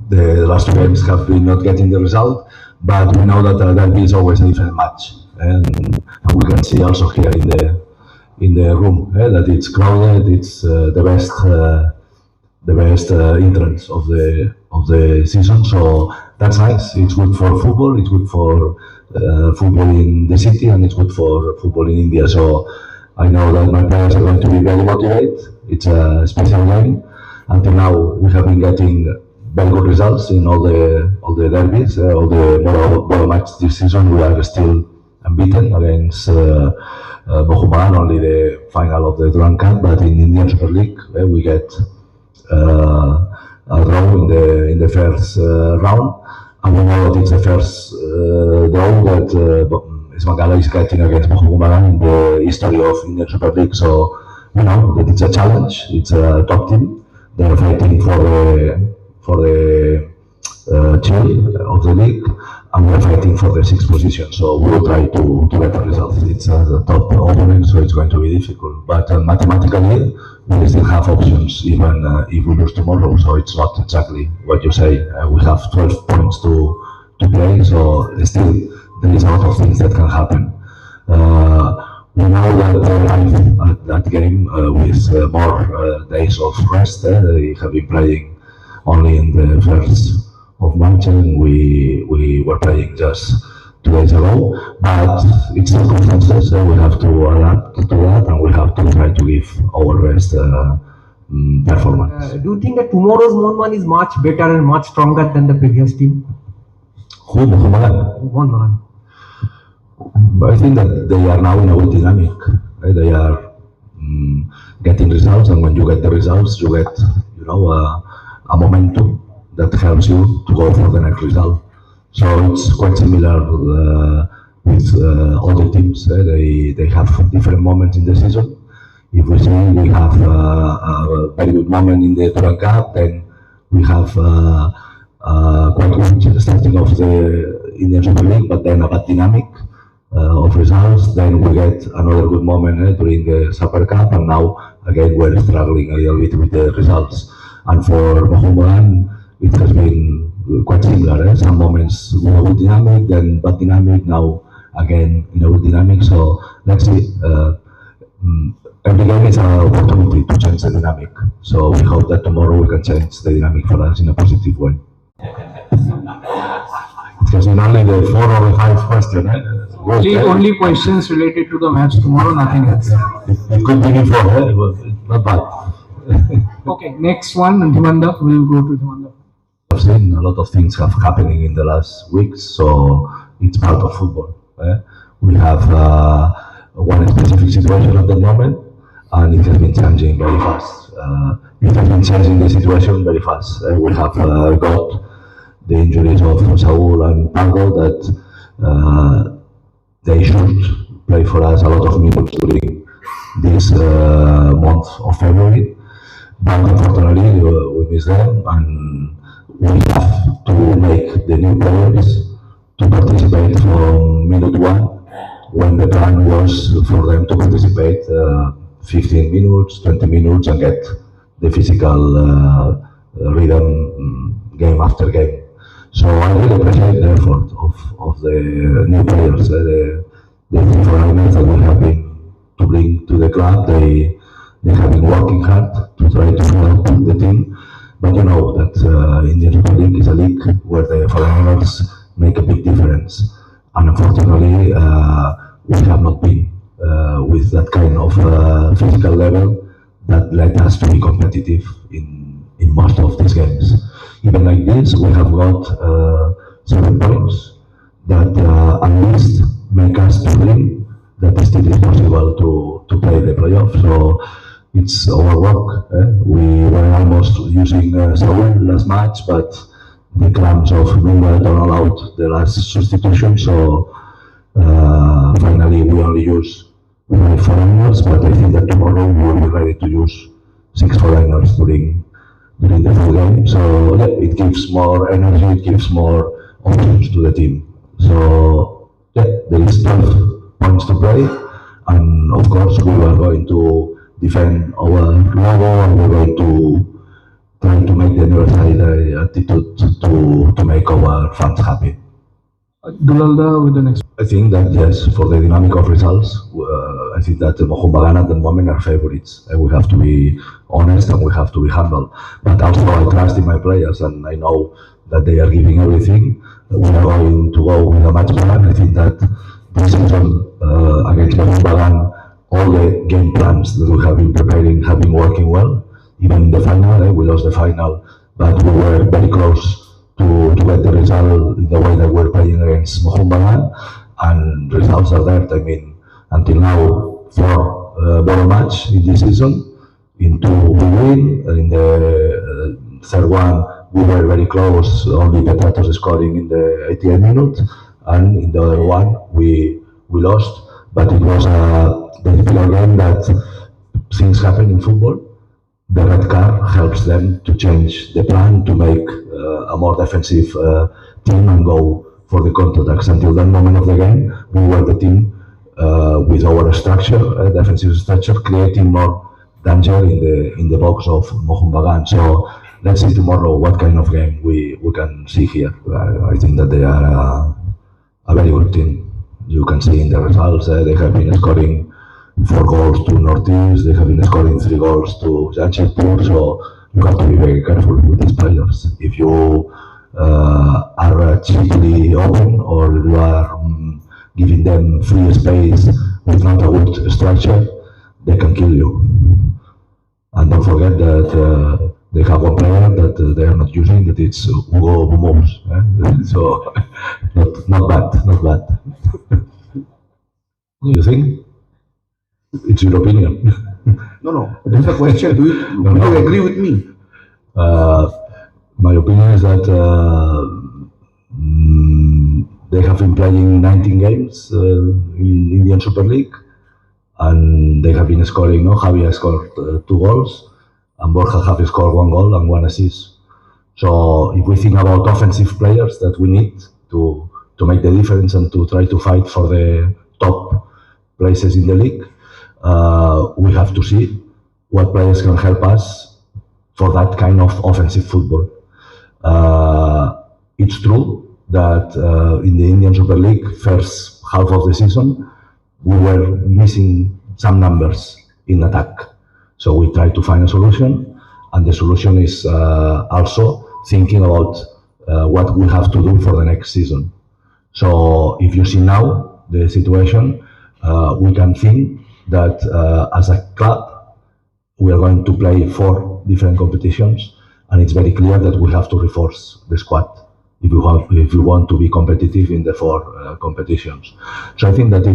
the last two games have been not getting the result, but we know that derby is always a different match, and we can see also here in the room that it's crowded. It's the best entrance of the season. So that's nice. It's good for football. It's good for football in the city, and it's good for football in India. So I know that my players are going to be very motivated. It's a special game. Until now, we have been getting very good results in all the derbies, all the Boro matches this season. We are still unbeaten against Bohuman, only the final of the Durand Cup. But in Indian Super League, we get a draw in the first round, and we know that it's the first draw that Bengal is getting against Bohuman in the history of Indian Super League. So we know that it's a challenge. It's a top team. They are fighting for the chill of the league, and we're fighting for the sixth position. So we will try to get the results. It's a top opponent, so it's going to be difficult. But mathematically, we still have options, even if we lose tomorrow. So it's not exactly what you say. We have 12 points to play, so still there is a lot of things that can happen. We know that they arrive at that game with more days of rest. They have been playing only in the first of March, and we were playing just 2 days ago. But it's circumstances. We have to adapt to that, and we have to try to give our best performance. Do you think that tomorrow's Monman is much better and much stronger than the previous team? Who, Mohammedan? But I think that they are now in a good dynamic. Right? They are getting results, and when you get the results, you get a momentum that helps you to go for the next result. So it's quite similar with all the teams. They have different moments in the season. If we say we have a very good moment in the Durand Cup, then we have quite good starting of the Indian Super League, but then a bad dynamic of results. Then we get another good moment during the Super Cup, and now again we're struggling a little bit with the results. And for Bohuman, it has been quite similar. Some moments with a good dynamic, then bad dynamic, now again in a good dynamic. So let's see. Every game is an opportunity to change the dynamic. So we hope that tomorrow we can change the dynamic for us in a positive way. It has been only the 4 or 5 questions. Only questions related to the match tomorrow, nothing else. It could be before, but not bad. Okay, next one, Dhimanda. We'll go to Dhimanda. I've seen a lot of things have happening in the last weeks, so it's part of football. We have one specific situation at the moment, and it has been changing very fast. It has been changing the situation very fast. We have got the injuries of Saul and Pardo that they should play for us a lot of minutes during this month of February. But unfortunately, we miss them, and we have to make the new players to participate from minute 1, when the plan was for them to participate 15 minutes, 20 minutes, and get the physical rhythm game after game. So I really appreciate the effort of the new players, the foreigners that we have been to bring to the club. They have been working hard to try to help the team, but you know that Indian Super League is a league where the foreigners make a big difference, and unfortunately we have not been with that kind of physical level that led us to be competitive in most of these games. Even like this, we have got 7 points that at least make us to dream that it still is possible to play the playoffs. So it's our work. We were almost using Saul last match, but the cramps of Bengal don't allow the last substitution. So finally, we only use 5 foreigners, but I think that tomorrow we will be ready to use 6 foreigners during the full game. So yeah, it gives more energy, it gives more options to the team. So yeah, there is 12 points to play, and of course we are going to defend our logo, and we're going to trying to make the universal attitude to make our fans happy. Dulalda with the next. I think that yes, for the dynamic of results, I think that Mohun at the moment are favorites. We have to be honest and we have to be humble. But also I trust in my players and I know that they are giving everything. We are going to go with a match plan. I think that this season against Mohun, all the game plans that we have been preparing have been working well. Even in the final, we lost the final, but we were very close to get the result in the way that we're playing against Mohun, and results are there. I mean, until now, 4 ball match in this season. In 2 we win. In the third one, we were very close. Only Cuadrat scoring in the 88th minute, and in the other one, we lost. But it was a difficult game that things happen in football. The red card helps them to change the plan to make a more defensive team and go for the counterattacks. Until that moment of the game, we were the team with our structure, defensive structure, creating more danger in the box of Mohun. So let's see tomorrow what kind of game we can see here. I think that they are a very good team. You can see in the results they have been scoring 4 goals to Northeast, they have been scoring 3 goals to Jamshedpur, so you have to be very careful with these players. If you are cheaply open or you are giving them free space with not a good structure, they can kill you. And don't forget that they have one player that they are not using, that it's Hugo Bumos. So, not bad. You think? It's your opinion. No. That's a question. Do you agree with me? My opinion is that they have been playing 19 games in Indian Super League, and they have been scoring. Javi has scored 2 goals, and Borja have scored 1 goal and 1 assist. So if we think about offensive players that we need to make the difference and to try to fight for the top places in the league, we have to see what players can help us for that kind of offensive football. It's true that in the Indian Super League, first half of the season, we were missing some numbers in attack. So we tried to find a solution, and the solution is also thinking about what we have to do for the next season. So if you see now the situation, we can think that as a club, we are going to play 4 different competitions, and it's very clear that we have to reinforce the squad if you want to be competitive in the 4 competitions. So I think that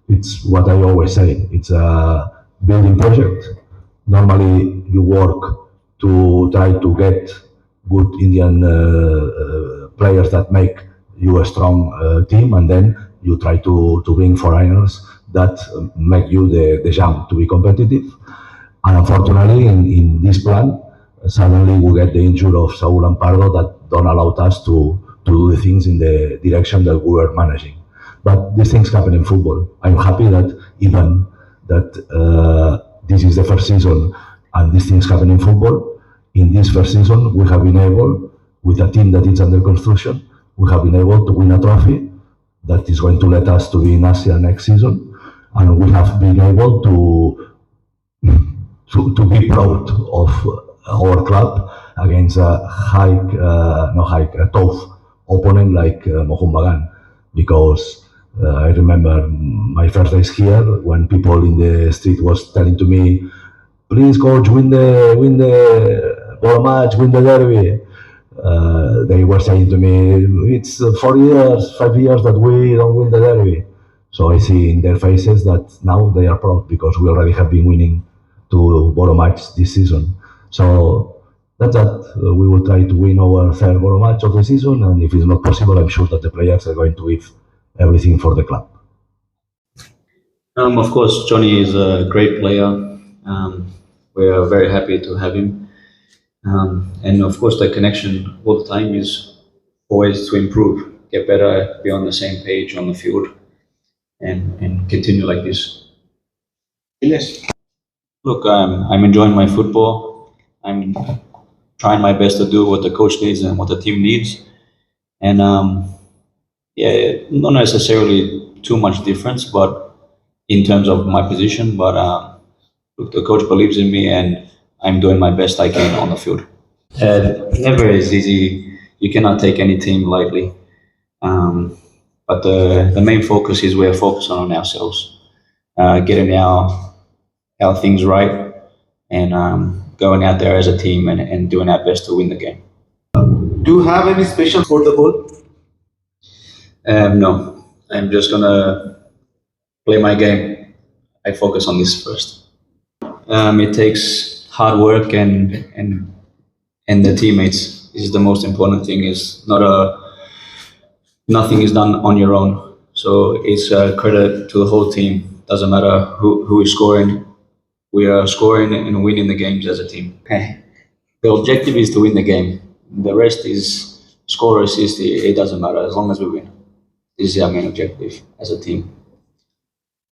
it's what I always say. It's a building project. Normally, you work to try to get good Indian players that make you a strong team, and then you try to bring foreigners that make you the jump to be competitive. And unfortunately, in this plan, suddenly we get the injury of Saul and Pardo that don't allow us to do the things in the direction that we were managing. But these things happen in football. I'm happy that even that this is the first season and these things happen in football. In this first season, we have been able, with a team that is under construction, we have been able to win a trophy that is going to let us to be in Asia next season. And we have been able to be proud of our club against a tough opponent like Mohun, because I remember my first days here when people in the street was telling to me, "Please, coach, win the ball match, win the derby." They were saying to me, "It's 4 years, 5 years that we don't win the derby." So I see in their faces that now they are proud because we already have been winning 2 ball matches this season. So that's that. We will try to win our 3rd ball match of the season, and if it's not possible, I'm sure that the players are going to give everything for the club. Of course, Johnny is a great player. We are very happy to have him. And of course, the connection all the time is always to improve, get better, be on the same page on the field, and continue like this. Yes. Look, I'm enjoying my football. I'm trying my best to do what the coach needs and what the team needs. And yeah, not necessarily too much difference, but in terms of my position. But look, the coach believes in me, and I'm doing my best I can on the field. Never is easy. You cannot take any team lightly. But the main focus is we're focusing on ourselves, getting our things right, and going out there as a team and doing our best to win the game. Do you have any special for the goal? No, I'm just gonna play my game. I focus on this first. It takes hard work and the teammates. This is the most important thing. Is not a nothing is done on your own. So it's a credit to the whole team. Doesn't matter who is scoring. We are scoring and winning the games as a team. The objective is to win the game. The rest is score or assist. It doesn't matter as long as we win. This is our main objective as a team.